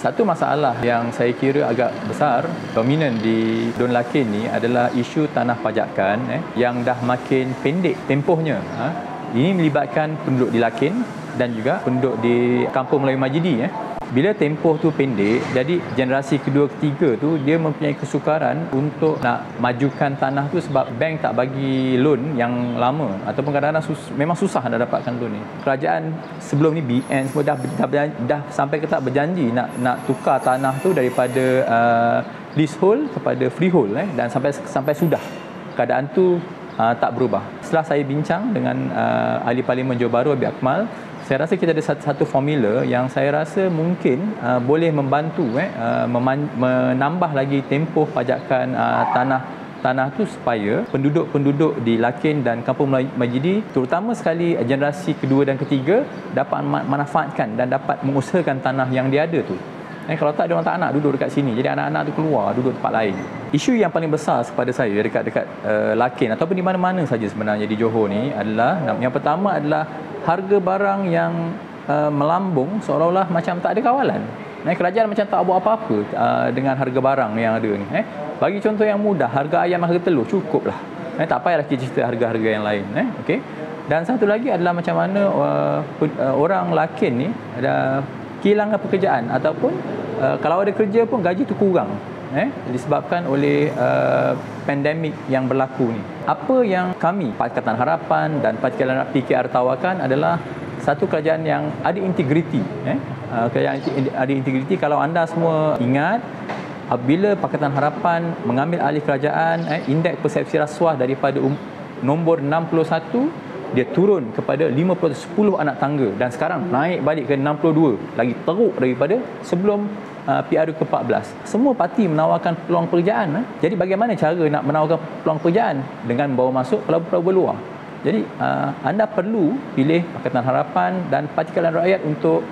Satu masalah yang saya kira agak besar, dominan di Don Lakin ni adalah isu tanah pajakan yang dah makin pendek tempohnya. Ini melibatkan penduduk di Lakin dan juga penduduk di Kampung Melayu Majidi. Bila tempoh tu pendek, jadi generasi kedua ketiga tu dia mempunyai kesukaran untuk nak majukan tanah tu sebab bank tak bagi loan yang lama ataupun kadang-kadang memang susah nak dapatkan loan ni. Kerajaan sebelum ni BN semua dah sampai ke tak berjanji nak tukar tanah tu daripada leasehold kepada freehold dan sampai sudah. Keadaan tu tak berubah. Setelah saya bincang dengan Ahli Parlimen Johor Bahru Habib Akmal, saya rasa kita ada satu formula yang saya rasa mungkin boleh membantu menambah lagi tempoh pajakan tanah tu supaya penduduk-penduduk di Lakin dan Kampung Melayu Majidi, terutama sekali generasi kedua dan ketiga, dapat manfaatkan dan dapat mengusahakan tanah yang dia ada tu. Kalau tak, dia orang tak nak duduk dekat sini. Jadi anak-anak tu keluar duduk tempat lain. Isu yang paling besar kepada saya dekat Lakin ataupun di mana-mana saja sebenarnya di Johor ni adalah, yang pertama adalah harga barang yang melambung seolah-olah macam tak ada kawalan. Kerajaan macam tak buat apa-apa dengan harga barang yang ada ni. Bagi contoh yang mudah, harga ayam, harga telur cukuplah. Tak payahlah kita cerita harga-harga yang lain. Okey. Dan satu lagi adalah macam mana orang Lakin ni ada kehilangan pekerjaan ataupun kalau ada kerja pun gaji tu kurang disebabkan oleh pandemik yang berlaku ni. Apa yang kami Pakatan Harapan dan Pakatan PKR tawarkan adalah satu kerajaan yang ada integriti. Kerajaan ada integriti. Kalau anda semua ingat, apabila Pakatan Harapan mengambil alih kerajaan, indeks persepsi rasuah daripada nombor 61 dia turun kepada 10 anak tangga dan sekarang naik balik ke 62, lagi teruk daripada sebelum PRU ke-14. Semua parti menawarkan peluang pekerjaan. Jadi bagaimana cara nak menawarkan peluang pekerjaan? Dengan bawa masuk pelabuhan luar. Jadi anda perlu pilih Pakatan Harapan dan Parti Keadilan Rakyat untuk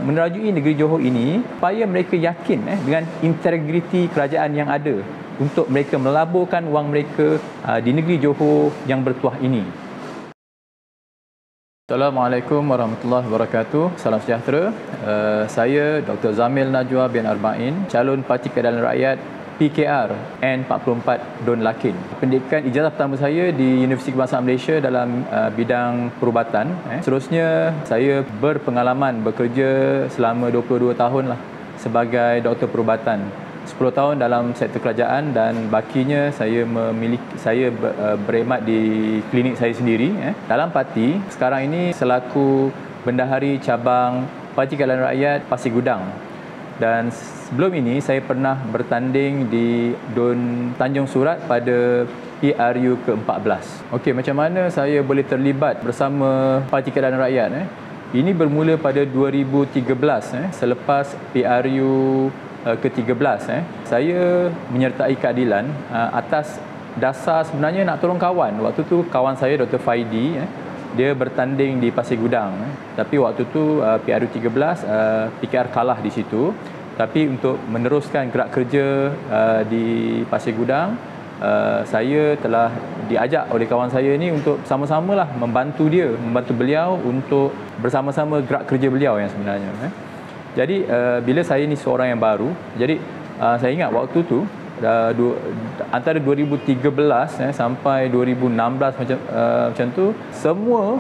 menerajui negeri Johor ini supaya mereka yakin dengan integriti kerajaan yang ada untuk mereka melaburkan wang mereka di negeri Johor yang bertuah ini. Assalamualaikum warahmatullahi wabarakatuh. Salam sejahtera. Saya Dr. Zamil Najwa bin Arba'in, calon Parti Keadilan Rakyat PKR N44 Don Lakin. Pendidikan ijazah pertama saya di Universiti Kebangsaan Malaysia dalam bidang perubatan. Seterusnya saya berpengalaman bekerja selama 22 tahun sebagai doktor perubatan. 10 tahun dalam sektor kerajaan dan bakinya saya berkhidmat di klinik saya sendiri dalam parti. Sekarang ini selaku bendahari cabang Parti Keadilan Rakyat Pasir Gudang. Dan sebelum ini saya pernah bertanding di Don Tanjung Surat pada PRU ke-14. Okey, macam mana saya boleh terlibat bersama Parti Keadilan Rakyat? Ini bermula pada 2013 selepas PRU ke-13. Saya menyertai keadilan atas dasar sebenarnya nak tolong kawan. Waktu tu kawan saya Dr. Faidi, dia bertanding di Pasir Gudang. Tapi waktu tu PRU 13 PKR kalah di situ. Tapi untuk meneruskan gerak kerja di Pasir Gudang, saya telah diajak oleh kawan saya ni untuk sama-samalah membantu beliau untuk bersama-sama gerak kerja beliau yang sebenarnya. Jadi bila saya ni seorang yang baru, jadi saya ingat waktu tu antara 2013 sampai 2016 macam tu, semua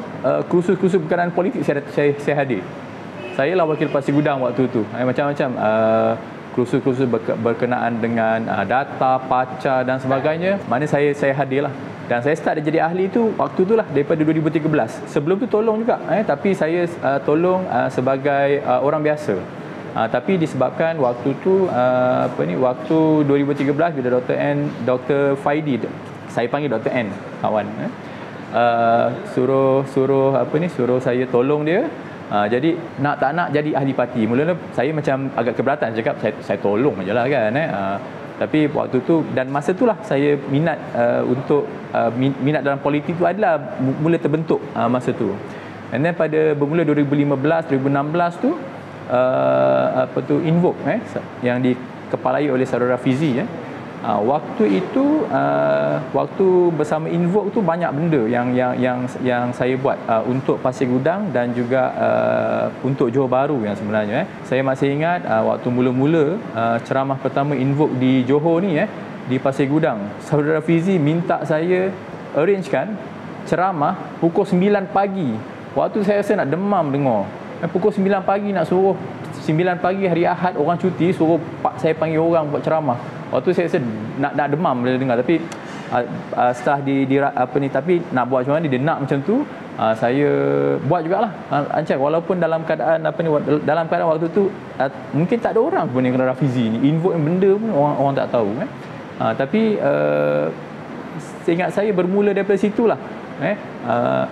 kursus-kursus berkenaan politik saya hadir. Saya lah wakil Pasir Gudang waktu tu. Macam-macam kursus-kursus berkenaan dengan data, pacar dan sebagainya. Mana saya hadirlah. Dan saya start jadi ahli tu waktu tu lah daripada 2013. Sebelum tu tolong juga tapi saya tolong sebagai orang biasa. Tapi disebabkan waktu tu waktu 2013 bila Dr. Faidi, saya panggil Dr. N kawan, suruh saya tolong dia. Jadi nak tak nak jadi ahli parti. Mula-mula saya macam agak keberatan, cakap saya tolong ajalah kan. Tapi waktu tu dan masa itulah saya minat minat dalam politik tu adalah mula terbentuk masa tu. And then pada bermula 2015 2016 tu Invoke yang dikepalai oleh saudara Fizi Waktu itu waktu bersama Invoke tu banyak benda yang saya buat untuk Pasir Gudang dan juga untuk Johor Bahru yang sebenarnya. Saya masih ingat waktu mula-mula ceramah pertama Invoke di Johor ni di Pasir Gudang. Saudara Fizi minta saya arrangekan ceramah pukul 9 pagi. Waktu saya rasa nak demam dengar. Pukul 9 pagi nak suruh 9 pagi hari Ahad orang cuti suruh saya panggil orang buat ceramah. Waktu saya rasa nak demam bila dengar, tapi setelah tapi nak buat macam mana dia nak macam tu, saya buat jugalah. Walaupun dalam keadaan waktu tu mungkin tak ada orang pun yang kenal Rafizi ni, Invoke yang benda pun orang tak tahu tapi seingat saya bermula daripada situlah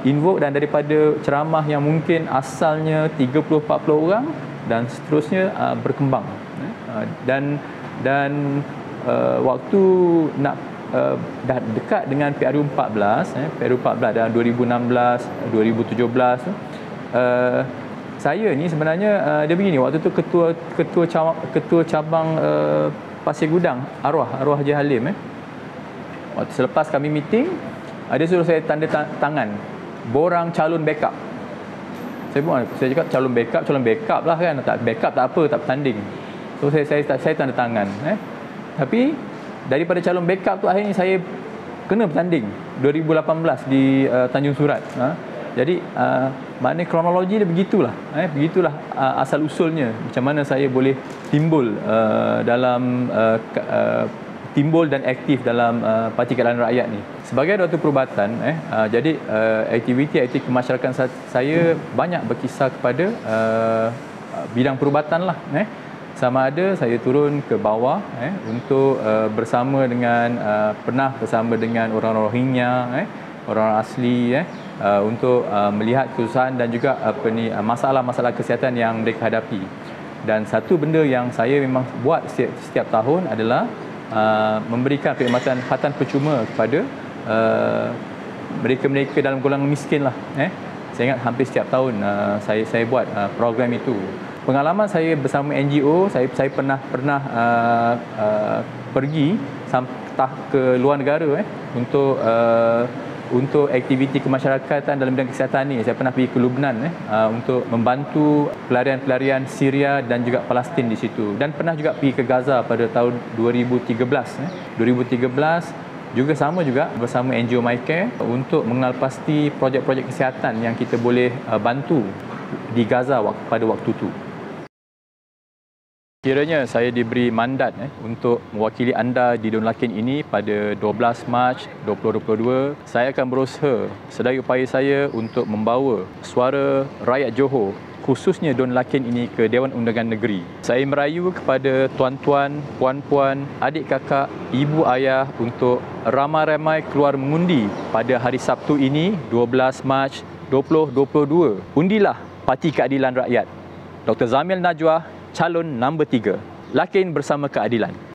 Invoke, dan daripada ceramah yang mungkin asalnya 30-40 orang dan seterusnya berkembang dan waktu nak dah dekat dengan PRU 14 PRU 14 dalam 2016 2017 saya ni sebenarnya dia begini, waktu tu ketua cabang Pasir Gudang arwah Haji Halim waktu selepas kami meeting dia suruh saya tanda tangan borang calon backup. Saya cakap calon backup lah kan, tak backup tak apa, tak bertanding. So saya tanda tangan tapi daripada calon backup tu akhirnya saya kena bertanding 2018 di Tanjung Surat. Jadi maknanya kronologi dia begitulah asal usulnya macam mana saya boleh timbul timbul dan aktif dalam Parti Keadilan Rakyat ni. Sebagai Doktor Perubatan, jadi aktiviti kemasyarakatan saya banyak berkisar kepada bidang perubatan lah. Sama ada saya turun ke bawah untuk bersama dengan pernah bersama dengan orang Rohingya, orang asli untuk melihat kesusahan dan juga masalah-masalah kesihatan yang mereka hadapi. Dan satu benda yang saya memang buat setiap tahun adalah memberikan perkhidmatan percuma kepada mereka-mereka dalam golongan miskin lah. Saya ingat hampir setiap tahun saya buat program itu. Pengalaman saya bersama NGO, saya pernah pergi ke luar negara untuk aktiviti kemasyarakatan dalam bidang kesihatan ni. Saya pernah pergi ke Lebanon untuk membantu pelarian-pelarian Syria dan juga Palestin di situ, dan pernah juga pergi ke Gaza pada tahun 2013 juga sama juga bersama NGO MyCare untuk mengenal pasti projek-projek kesihatan yang kita boleh bantu di Gaza pada waktu itu. Kiranya saya diberi mandat untuk mewakili anda di Don Lakin ini pada 12 Mac 2022, saya akan berusaha sedaya upaya saya untuk membawa suara rakyat Johor, khususnya Don Lakin ini, ke Dewan Undangan Negeri. Saya merayu kepada tuan-tuan, puan-puan, adik kakak, ibu ayah untuk ramai-ramai keluar mengundi pada hari Sabtu ini 12 Mac 2022. Undilah Parti Keadilan Rakyat. Dr. Zamil Najwa, calon nombor 3. Lakin bersama keadilan.